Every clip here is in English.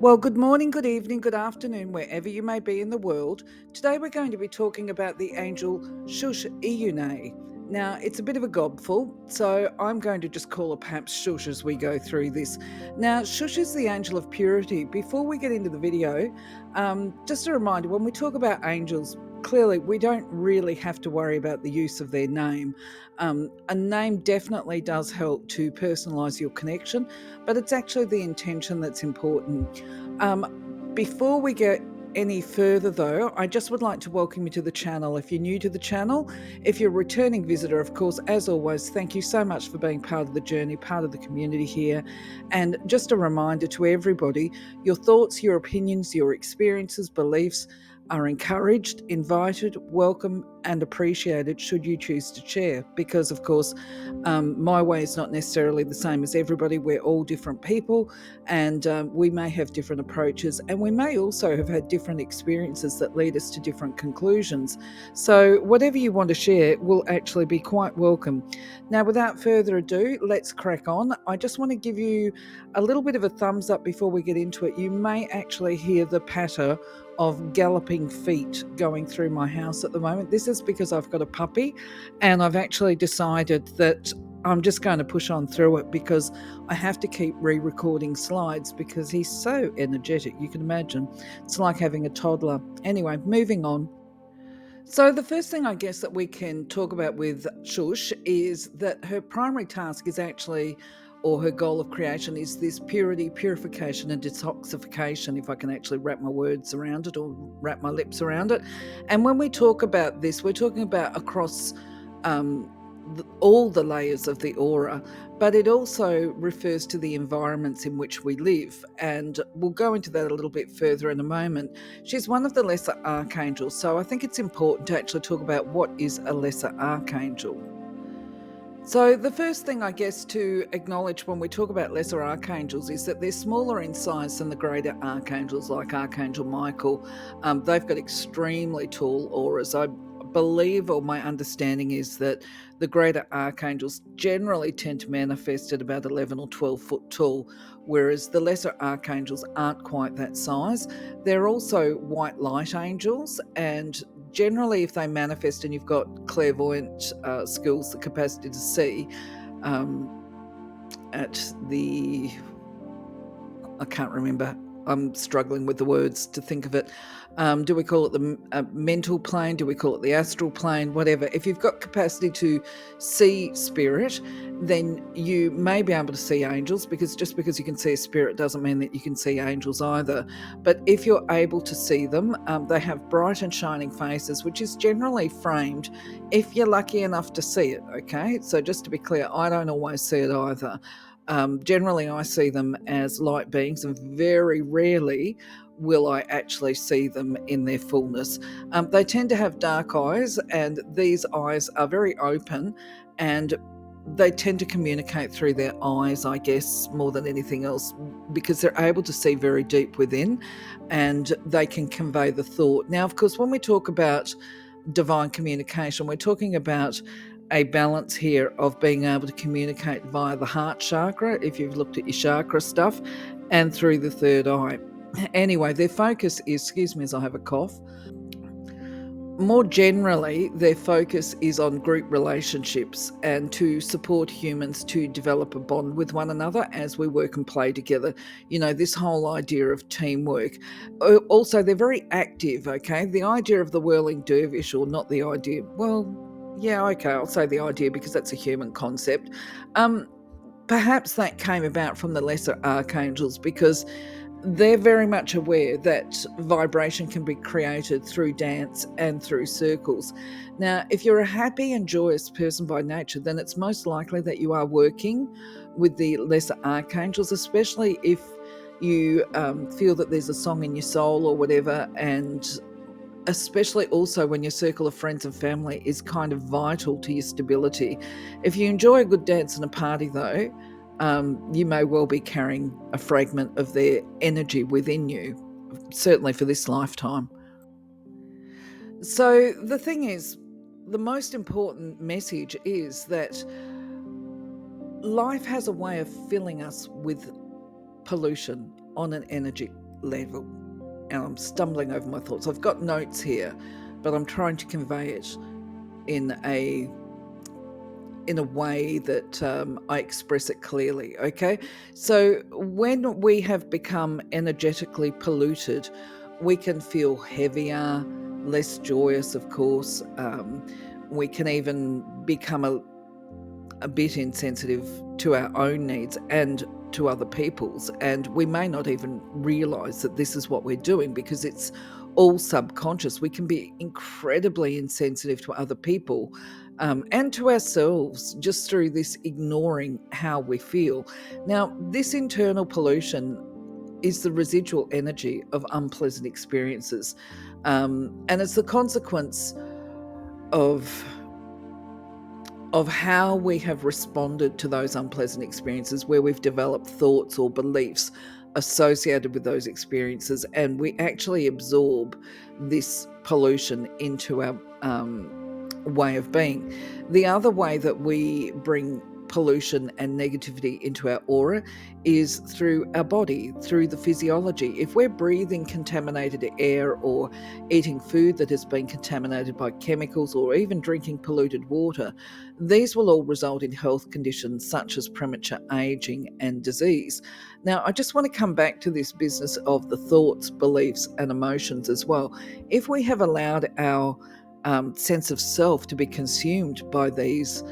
Well, good morning, good evening, good afternoon, wherever you may be in the world. Today we're going to be talking about the angel Shushienae. Now, it's a bit of a gobful, so I'm going to just call her perhaps Shush as we go through this. Now, Shush is the angel of purity. Before we get into the video, just a reminder, when we talk about angels, clearly we don't really have to worry about the use of their name. A name definitely does help to personalize your connection, but it's actually the intention that's important. Before we get any further, though, I just would like to welcome you to the channel. If you're new to the channel, if you're a returning visitor, of course, as always, thank you so much for being part of the journey, part of the community here. And just a reminder to everybody, your thoughts, your opinions, your experiences, beliefs are encouraged, invited, welcome, and appreciated should you choose to share. Because, of course, my way is not necessarily the same as everybody. We're all different people, and we may have different approaches, and we may also have had different experiences that lead us to different conclusions. So whatever you want to share will actually be quite welcome. Now, without further ado, let's crack on. I just want to give you a little bit of a thumbs up before we get into it. You may actually hear the patter of galloping feet going through my house at the moment. This is because I've got a puppy, and I've actually decided that I'm just going to push on through it because I have to keep re-recording slides because he's so energetic. You can imagine. It's like having a toddler. Anyway, moving on. So the first thing I guess that we can talk about with Shush is that her primary task is actually, or her goal of creation is this purity, purification and detoxification, if I can actually wrap my words around it or wrap my lips around it. And when we talk about this, we're talking about across all the layers of the aura, but it also refers to the environments in which we live. And we'll go into that a little bit further in a moment. She's one of the lesser archangels, so I think it's important to actually talk about what is a lesser archangel. So the first thing I guess to acknowledge when we talk about lesser archangels is that they're smaller in size than the greater archangels like Archangel Michael. They've got extremely tall auras. I believe, or my understanding is that the greater archangels generally tend to manifest at about 11 or 12 foot tall, whereas the lesser archangels aren't quite that size. They're also white light angels, and generally if they manifest and you've got clairvoyant skills, the capacity to see at the, I can't remember, I'm struggling with the words to think of it. Do we call it the mental plane? Do we call it the astral plane? Whatever. If you've got capacity to see spirit, then you may be able to see angels, because just because you can see a spirit doesn't mean that you can see angels either. But if you're able to see them, they have bright and shining faces, which is generally framed if you're lucky enough to see it. Okay. So just to be clear, I don't always see it either. Generally, I see them as light beings, and very rarely will I actually see them in their fullness. They tend to have dark eyes, and these eyes are very open, and they tend to communicate through their eyes, I guess, more than anything else, because they're able to see very deep within, and they can convey the thought. Now, of course, when we talk about divine communication, we're talking about a balance here of being able to communicate via the heart chakra, if you've looked at your chakra stuff, and through the third eye. Anyway, their focus is, excuse me as I have a cough, more generally, their focus is on group relationships and to support humans to develop a bond with one another as we work and play together. You know, this whole idea of teamwork. Also, they're very active, okay? The idea of the whirling dervish, or not the idea, well, yeah, okay, I'll say the idea because that's a human concept. Perhaps that came about from the lesser archangels, because they're very much aware that vibration can be created through dance and through circles. Now, if you're a happy and joyous person by nature, then it's most likely that you are working with the lesser archangels, especially if you feel that there's a song in your soul or whatever, and especially also when your circle of friends and family is kind of vital to your stability. If you enjoy a good dance and a party, though, you may well be carrying a fragment of their energy within you, certainly for this lifetime. So the thing is, the most important message is that life has a way of filling us with pollution on an level. And I'm stumbling over my thoughts. I've got notes here, but I'm trying to convey it in a way that I express it clearly. Okay, so when we have become energetically polluted, we can feel heavier, less joyous, of course. We can even become a bit insensitive to our own needs and to other people's, and we may not even realize that this is what we're doing because it's all subconscious. We can be incredibly insensitive to other people, and to ourselves, just through this ignoring how we feel. Now, this internal pollution is the residual energy of unpleasant experiences, and it's the consequence of how we have responded to those unpleasant experiences, where we've developed thoughts or beliefs associated with those experiences, and we actually absorb this pollution into our way of being. The other way that we bring pollution and negativity into our aura is through our body, through the physiology. If we're breathing contaminated air, or eating food that has been contaminated by chemicals, or even drinking polluted water, these will all result in health conditions such as premature aging and disease. Now, I just want to come back to this business of the thoughts, beliefs, and emotions as well. If we have allowed our sense of self to be consumed by these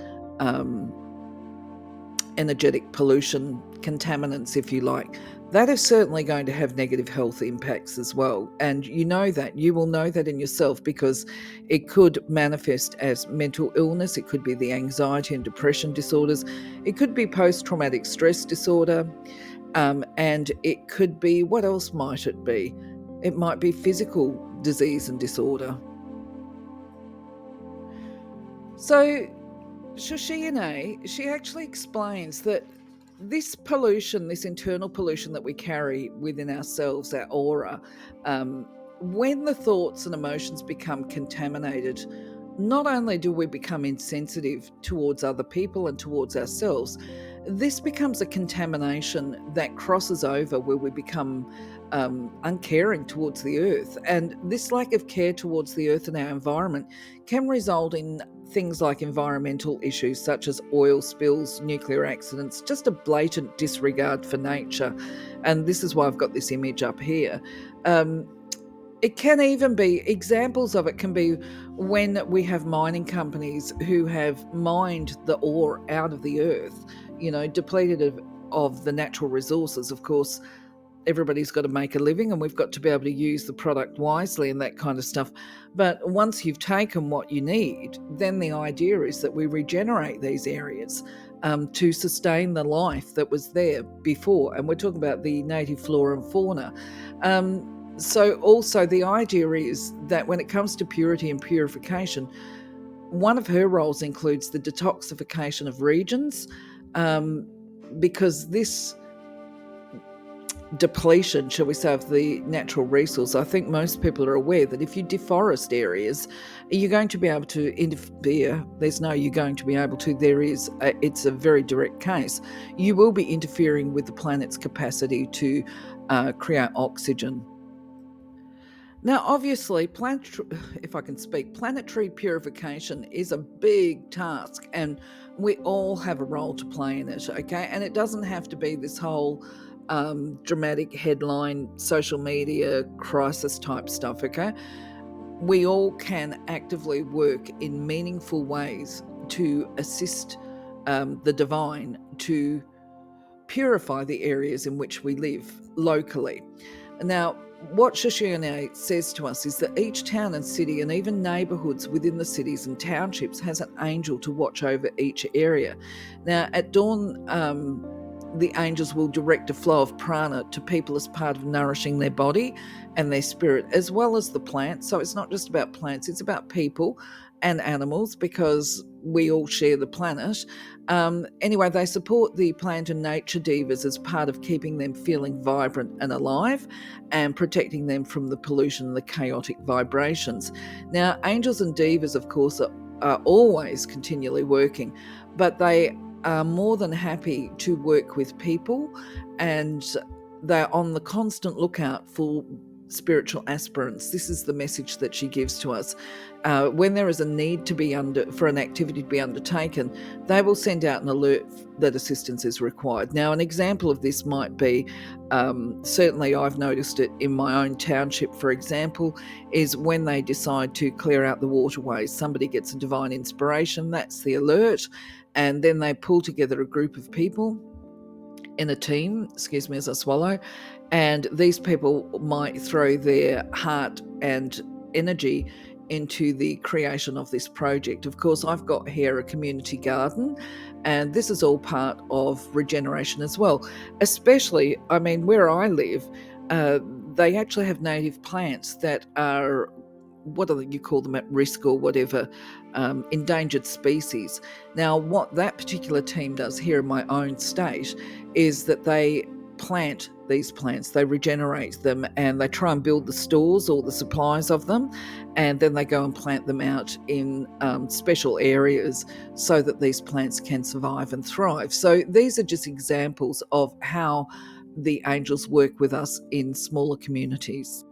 energetic pollution contaminants, if you like, that is certainly going to have negative health impacts as well. And you will know that in yourself, because it could manifest as mental illness. It could be the anxiety and depression disorders. It could be post-traumatic stress disorder. And it could be, what else might it be? It might be physical disease and disorder. So Shushienae, she actually explains that this pollution, this internal pollution that we carry within ourselves, our aura, when the thoughts and emotions become contaminated, not only do we become insensitive towards other people and towards ourselves, this becomes a contamination that crosses over, where we become uncaring towards the earth. And this lack of care towards the earth and our environment can result in things like environmental issues such as oil spills, nuclear accidents, just a blatant disregard for nature. And this is why I've got this image up here. It can even be, examples of it can be when we have mining companies who have mined the ore out of the earth, depleted of the natural resources. Of course, everybody's got to make a living, and we've got to be able to use the product wisely and that kind of stuff. But once you've taken what you need, then the idea is that we regenerate these areas to sustain the life that was there before. And we're talking about the native flora and fauna. So also the idea is that when it comes to purity and purification, one of her roles includes the detoxification of regions, because this depletion, shall we say, of the natural resource, I think most people are aware that if you deforest areas, you're going to be able to interfere. There's no you're going to be able to. It's a very direct case. You will be interfering with the planet's capacity to create oxygen. Now, obviously, planetary purification is a big task, and we all have a role to play in it, okay? And it doesn't have to be this whole dramatic headline, social media crisis type stuff, okay? We all can actively work in meaningful ways to assist the divine to purify the areas in which we live locally. Now, what Shushienae says to us is that each town and city, and even neighbourhoods within the cities and townships, has an angel to watch over each area. Now, at dawn, the angels will direct a flow of prana to people as part of nourishing their body and their spirit, as well as the plants. So it's not just about plants, it's about people and animals, because we all share the planet. Anyway, they support the plant and nature divas as part of keeping them feeling vibrant and alive, and protecting them from the pollution and the chaotic vibrations. Now, angels and divas, of course, are always continually working, but they are more than happy to work with people, and they're on the constant lookout for spiritual aspirants. This is the message that she gives to us. When there is a need to be for an activity to be undertaken, they will send out an alert that assistance is required. Now, an example of this might be, certainly I've noticed it in my own township, for example, is when they decide to clear out the waterways. Somebody gets a divine inspiration, that's the alert, and then they pull together a group of people in a team, excuse me as I swallow, and these people might throw their heart and energy into the creation of this project. Of course, I've got here a community garden, and this is all part of regeneration as well. Especially, I mean, where I live, they actually have native plants that are, what do you call them, at risk or whatever, endangered species. Now, what that particular team does here in my own state is that they plant these plants, they regenerate them, and they try and build the stores or the supplies of them, and then they go and plant them out in special areas so that these plants can survive and thrive. So these are just examples of how the angels work with us in smaller communities.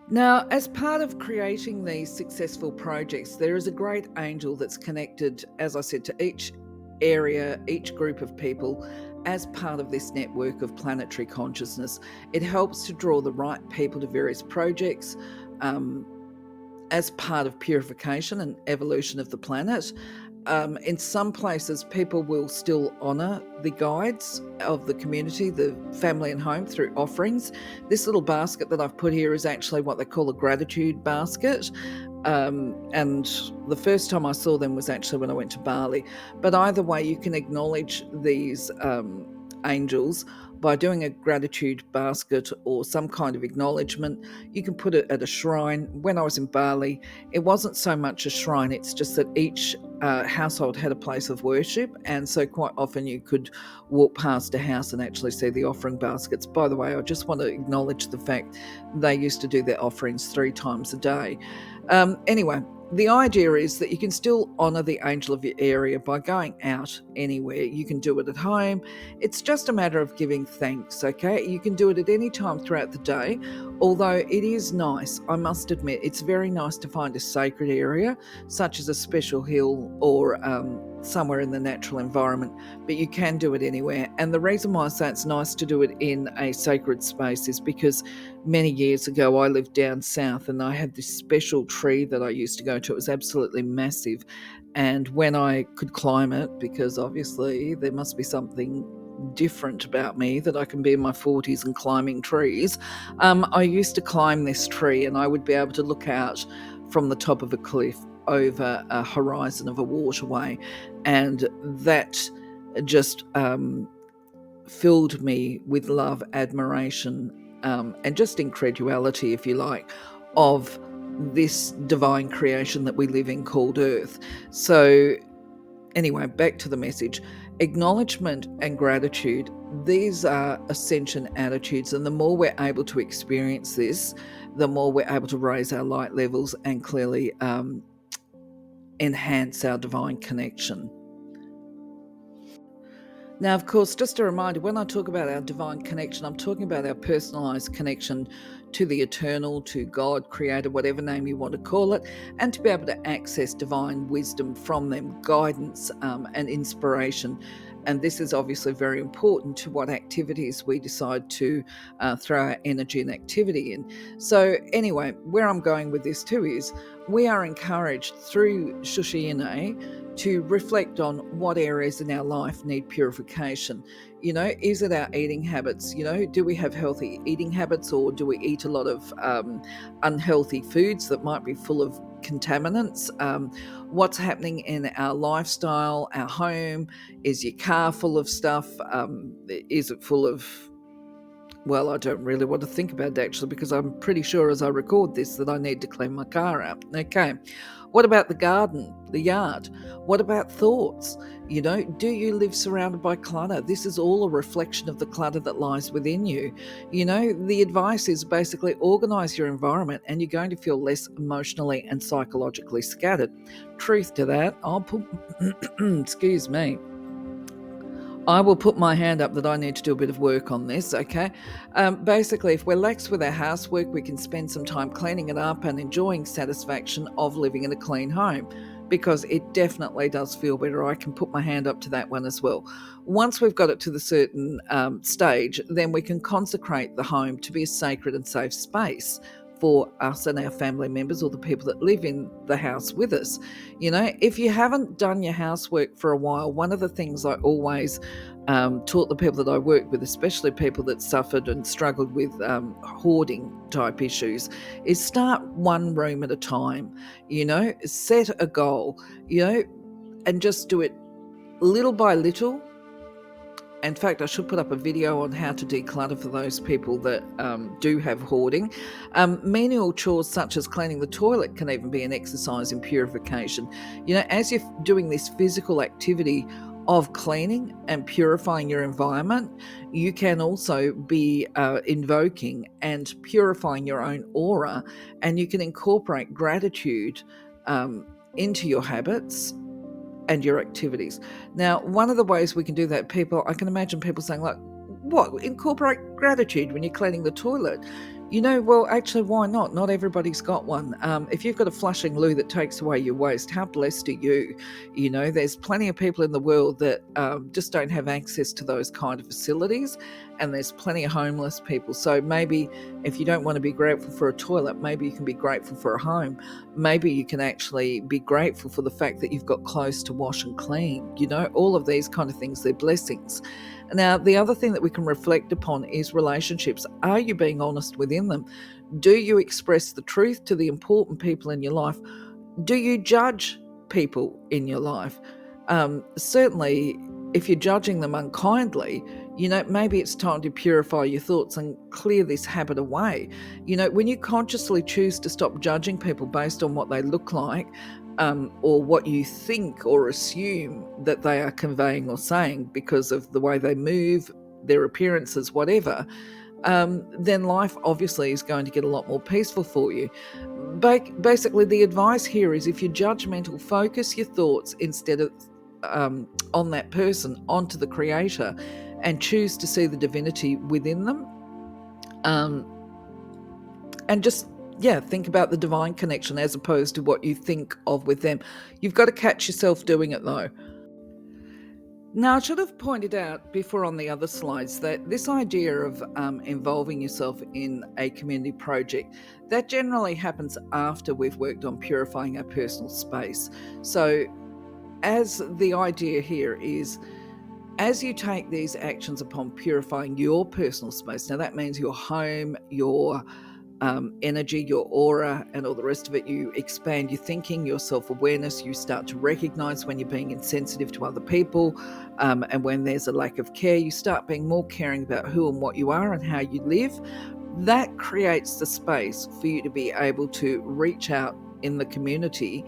Now, as part of creating these successful projects, there is a great angel that's connected, as I said, to each area, each group of people as part of this network of planetary consciousness. It helps to draw the right people to various projects as part of purification and evolution of the planet. In some places, people will still honour the guides of the community, the family and home, through offerings. This little basket that I've put here is actually what they call a gratitude basket. And the first time I saw them was actually when I went to Bali. But either way, you can acknowledge these angels by doing a gratitude basket or some kind of acknowledgement. You can put it at a shrine. When I was in Bali, it wasn't so much a shrine, it's just that each household had a place of worship, and so quite often you could walk past a house and actually see the offering baskets. By the way, I just want to acknowledge the fact they used to do their offerings 3 times a day. Anyway, the idea is that you can still honour the angel of your area by going out anywhere. You can do it at home. It's just a matter of giving thanks, okay? You can do it at any time throughout the day, although it is nice, I must admit, it's very nice to find a sacred area, such as a special hill or somewhere in the natural environment, but you can do it anywhere. And the reason why I say it's nice to do it in a sacred space is because many years ago I lived down south and I had this special tree that I used to go to. It was absolutely massive, and when I could climb it, because obviously there must be something different about me that I can be in my 40s and climbing trees, I used to climb this tree and I would be able to look out from the top of a cliff over a horizon of a waterway, and that just filled me with love, admiration, and just incredulity, if you like, of this divine creation that we live in called Earth. So anyway, back to the message. Acknowledgement and gratitude, these are ascension attitudes, and the more we're able to experience this, the more we're able to raise our light levels and clearly enhance our divine connection. Now, of course, just a reminder, when I talk about our divine connection, I'm talking about our personalised connection to the eternal, to God, Creator, whatever name you want to call it, and to be able to access divine wisdom from them, guidance and inspiration. And this is obviously very important to what activities we decide to throw our energy and activity in. So anyway, where I'm going with this too is we are encouraged through Shushienae to reflect on what areas in our life need purification. You know, is it our eating habits? You know, do we have healthy eating habits, or do we eat a lot of unhealthy foods that might be full of contaminants? What's happening in our lifestyle, our home? Is your car full of stuff? Is it full of, well, I don't really want to think about it actually, because I'm pretty sure as I record this that I need to clean my car out. Okay. What about the garden, the yard? What about thoughts? You know, do you live surrounded by clutter? This is all a reflection of the clutter that lies within you. You know, the advice is basically organise your environment and you're going to feel less emotionally and psychologically scattered. Truth to that, I'll put, excuse me, I will put my hand up that I need to do a bit of work on this, okay? Basically, if we're lax with our housework, we can spend some time cleaning it up and enjoying satisfaction of living in a clean home, because it definitely does feel better. I can put my hand up to that one as well. Once we've got it to the certain stage, then we can consecrate the home to be a sacred and safe space for us and our family members or the people that live in the house with us. You know, if you haven't done your housework for a while, one of the things I always taught the people that I worked with, especially people that suffered and struggled with hoarding type issues, is start one room at a time. You know, set a goal, you know, and just do it little by little. In fact, I should put up a video on how to declutter for those people that do have hoarding. Menial chores such as cleaning the toilet can even be an exercise in purification. You know, as you're doing this physical activity of cleaning and purifying your environment, you can also be invoking and purifying your own aura, and you can incorporate gratitude into your habits and your activities. Now, one of the ways we can do that, I can imagine people saying, like, what, incorporate gratitude when you're cleaning the toilet? You know, well, actually, why not? Not everybody's got one. If you've got a flushing loo that takes away your waste, how blessed are you? You know, there's plenty of people in the world that just don't have access to those kind of facilities, and there's plenty of homeless people. So maybe if you don't want to be grateful for a toilet, maybe you can be grateful for a home. Maybe you can actually be grateful for the fact that you've got clothes to wash and clean. You know, all of these kind of things, they're blessings. Now, the other thing that we can reflect upon is relationships. Are you being honest within them? Do you express the truth to the important people in your life? Do you judge people in your life? Certainly, if you're judging them unkindly, you know, maybe it's time to purify your thoughts and clear this habit away. You know, when you consciously choose to stop judging people based on what they look like, or what you think or assume that they are conveying or saying because of the way they move, their appearances, whatever, then life obviously is going to get a lot more peaceful for you. Basically, the advice here is, if you're judgmental, focus your thoughts instead of on that person, onto the Creator, and choose to see the divinity within them. And just think about the divine connection as opposed to what you think of with them. You've got to catch yourself doing it though. Now, I should have pointed out before on the other slides that this idea of involving yourself in a community project, that generally happens after we've worked on purifying our personal space. So as the idea here is, as you take these actions upon purifying your personal space, now that means your home, your energy, your aura, and all the rest of it, you expand your thinking, your self-awareness, you start to recognize when you're being insensitive to other people, and when there's a lack of care, you start being more caring about who and what you are and how you live. That creates the space for you to be able to reach out in the community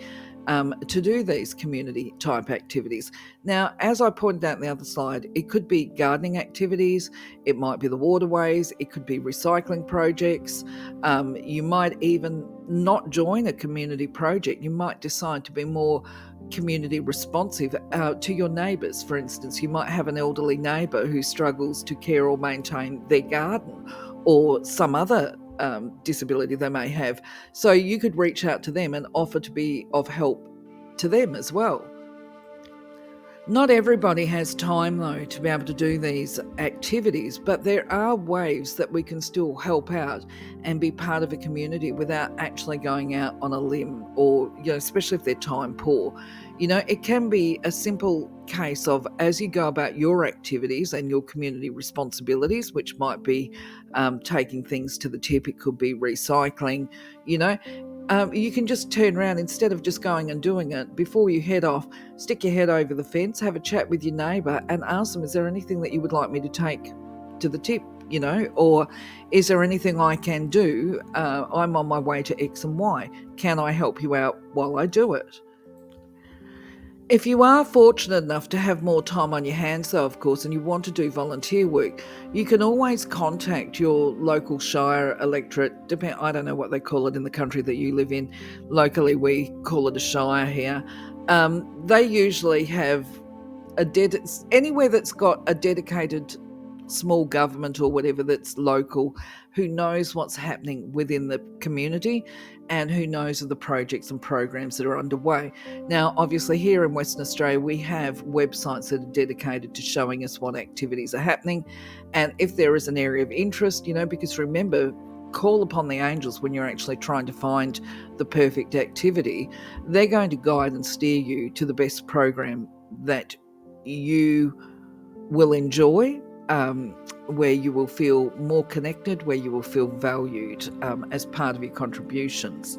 to do these community type activities. Now, as I pointed out in the other slide, it could be gardening activities, it might be the waterways, it could be recycling projects. You might even not join a community project. You might decide to be more community responsive to your neighbours. For instance, you might have an elderly neighbour who struggles to care or maintain their garden, or some other disability they may have. So you could reach out to them and offer to be of help to them as well. Not everybody has time, though, to be able to do these activities, but there are ways that we can still help out and be part of a community without actually going out on a limb, or, you know, especially if they're time poor. You know, it can be a simple case of, as you go about your activities and your community responsibilities, which might be taking things to the tip, it could be recycling, you know, you can just turn around, instead of just going and doing it, before you head off, stick your head over the fence, have a chat with your neighbour and ask them, is there anything that you would like me to take to the tip, you know, or is there anything I can do? I'm on my way to X and Y. Can I help you out while I do it? If you are fortunate enough to have more time on your hands, though, of course, and you want to do volunteer work, you can always contact your local shire electorate. I don't know what they call it in the country that you live in. Locally, we call it a shire here. They usually have anywhere that's got a dedicated small government or whatever that's local, who knows what's happening within the community and who knows of the projects and programs that are underway. Now, obviously, here in Western Australia, we have websites that are dedicated to showing us what activities are happening. And if there is an area of interest, because remember, call upon the angels when you're actually trying to find the perfect activity. They're going to guide and steer you to the best program that you will enjoy, where you will feel more connected, where you will feel valued as part of your contributions.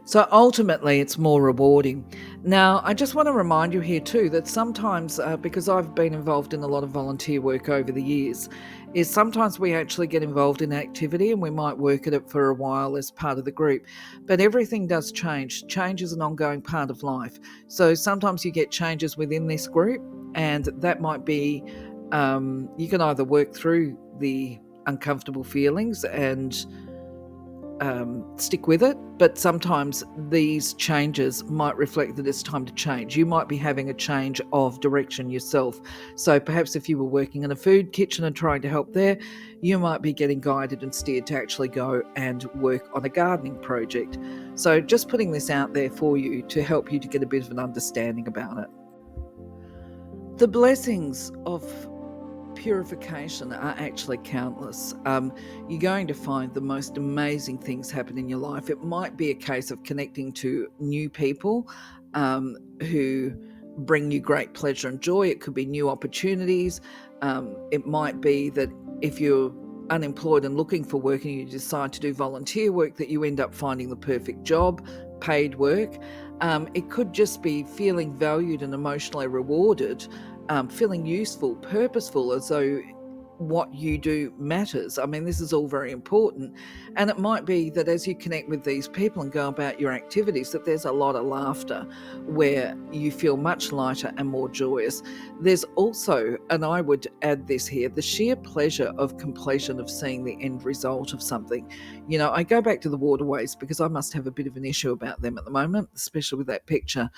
So ultimately, it's more rewarding. Now, I just want to remind you here too that sometimes, because I've been involved in a lot of volunteer work over the years, is sometimes we actually get involved in activity and we might work at it for a while as part of the group. But everything does change. Change is an ongoing part of life. So sometimes you get changes within this group, and that might be, you can either work through the uncomfortable feelings and stick with it, but sometimes these changes might reflect that it's time to change. You might be having a change of direction yourself. So perhaps if you were working in a food kitchen and trying to help there, you might be getting guided and steered to actually go and work on a gardening project. So just putting this out there for you to help you to get a bit of an understanding about it. The blessings of purification are actually countless. You're going to find the most amazing things happen in your life. It might be a case of connecting to new people who bring you great pleasure and joy. It could be new opportunities. It might be that if you're unemployed and looking for work and you decide to do volunteer work, that you end up finding the perfect job, paid work. It could just be feeling valued and emotionally rewarded, feeling useful, purposeful, as though what you do matters. I mean, this is all very important. And it might be that as you connect with these people and go about your activities, that there's a lot of laughter where you feel much lighter and more joyous. There's also, and I would add this here, the sheer pleasure of completion, of seeing the end result of something. I go back to the waterways because I must have a bit of an issue about them at the moment, especially with that picture.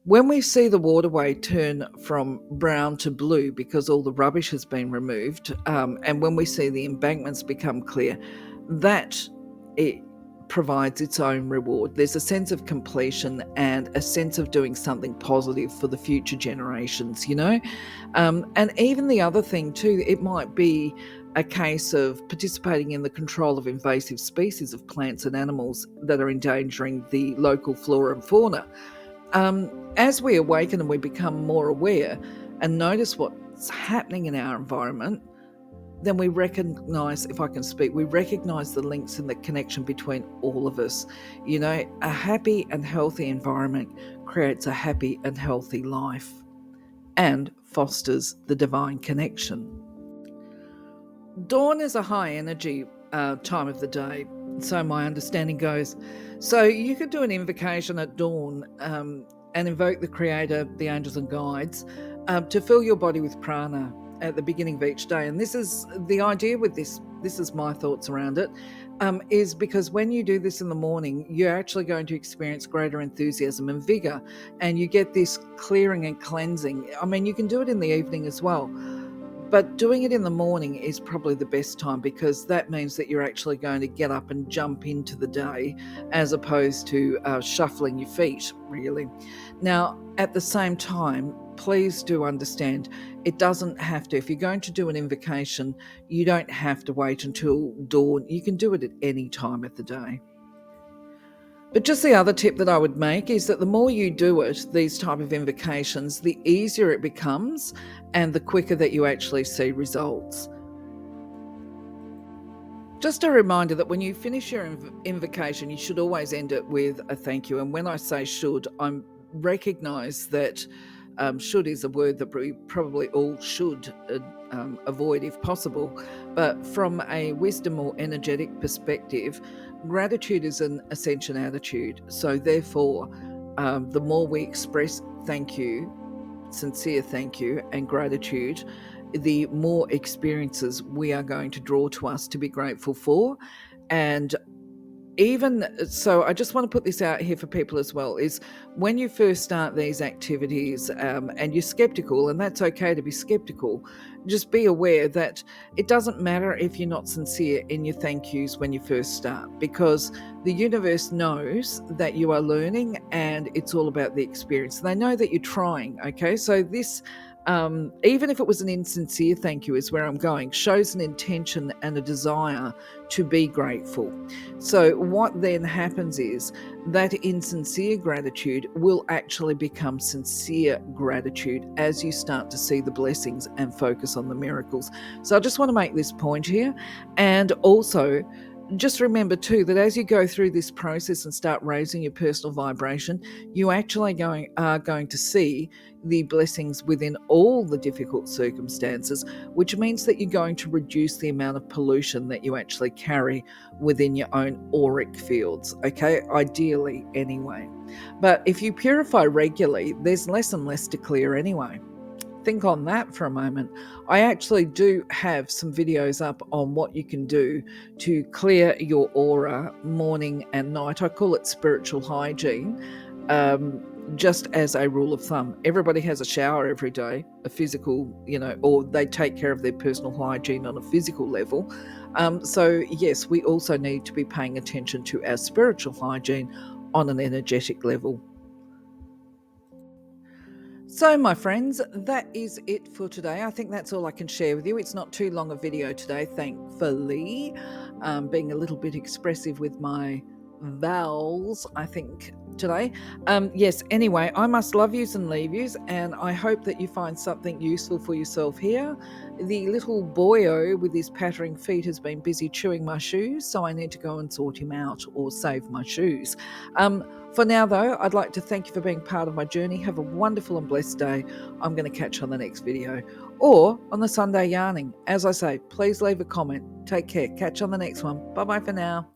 When we see the waterway turn from brown to blue because all the rubbish has been removed, and when we see the embankments become clear, that it provides its own reward. There's a sense of completion and a sense of doing something positive for the future generations, And even the other thing too, it might be a case of participating in the control of invasive species of plants and animals that are endangering the local flora and fauna. As we awaken and we become more aware and notice what's happening in our environment, then we recognize, if I can speak, we recognize the links and the connection between all of us. A happy and healthy environment creates a happy and healthy life and fosters the divine connection. Dawn is a high energy time of the day, so my understanding goes. So you could do an invocation at dawn and invoke the Creator, the angels and guides, to fill your body with prana at the beginning of each day. And this is the idea with this is my thoughts around it, is because when you do this in the morning, you're actually going to experience greater enthusiasm and vigor, and you get this clearing and cleansing. I mean, you can do it in the evening as well, but doing it in the morning is probably the best time, because that means that you're actually going to get up and jump into the day as opposed to shuffling your feet, really. Now, at the same time, please do understand, it doesn't have to. If you're going to do an invocation, you don't have to wait until dawn. You can do it at any time of the day. But just the other tip that I would make is that the more you do it, these type of invocations, the easier it becomes and the quicker that you actually see results. Just a reminder that when you finish your invocation, you should always end it with a thank you. And when I say should, I recognise that should is a word that we probably all should avoid if possible. But from a wisdom or energetic perspective, gratitude is an ascension attitude. So therefore, the more we express thank you, sincere thank you and gratitude, the more experiences we are going to draw to us to be grateful for. And even so, I just want to put this out here for people as well, is when you first start these activities, and you're skeptical, and that's okay to be skeptical, just be aware that it doesn't matter if you're not sincere in your thank yous when you first start, because the universe knows that you are learning and it's all about the experience. They know that you're trying, okay? So this, even if it was an insincere thank you, is where I'm going, shows an intention and a desire to be grateful. So, what then happens is that insincere gratitude will actually become sincere gratitude as you start to see the blessings and focus on the miracles. So, I just want to make this point here. And also, just remember too that as you go through this process and start raising your personal vibration, you actually are going to see the blessings within all the difficult circumstances, which means that you're going to reduce the amount of pollution that you actually carry within your own auric fields, okay? Ideally, anyway. But if you purify regularly, there's less and less to clear anyway. Think on that for a moment. I actually do have some videos up on what you can do to clear your aura morning and night. I call it spiritual hygiene. Just as a rule of thumb, everybody has a shower every day, a physical, or they take care of their personal hygiene on a physical level. So, yes, we also need to be paying attention to our spiritual hygiene on an energetic level. So, my friends, that is it for today. I think that's all I can share with you. It's not too long a video today, thankfully. Being a little bit expressive with my vowels, I think, today. Yes, anyway, I must love yous and leave yous, and I hope that you find something useful for yourself here. The little boyo with his pattering feet has been busy chewing my shoes, so I need to go and sort him out or save my shoes. For now, though, I'd like to thank you for being part of my journey. Have a wonderful and blessed day. I'm going to catch you on the next video or on the Sunday yarning. As I say, please leave a comment. Take care. Catch you on the next one. Bye-bye for now.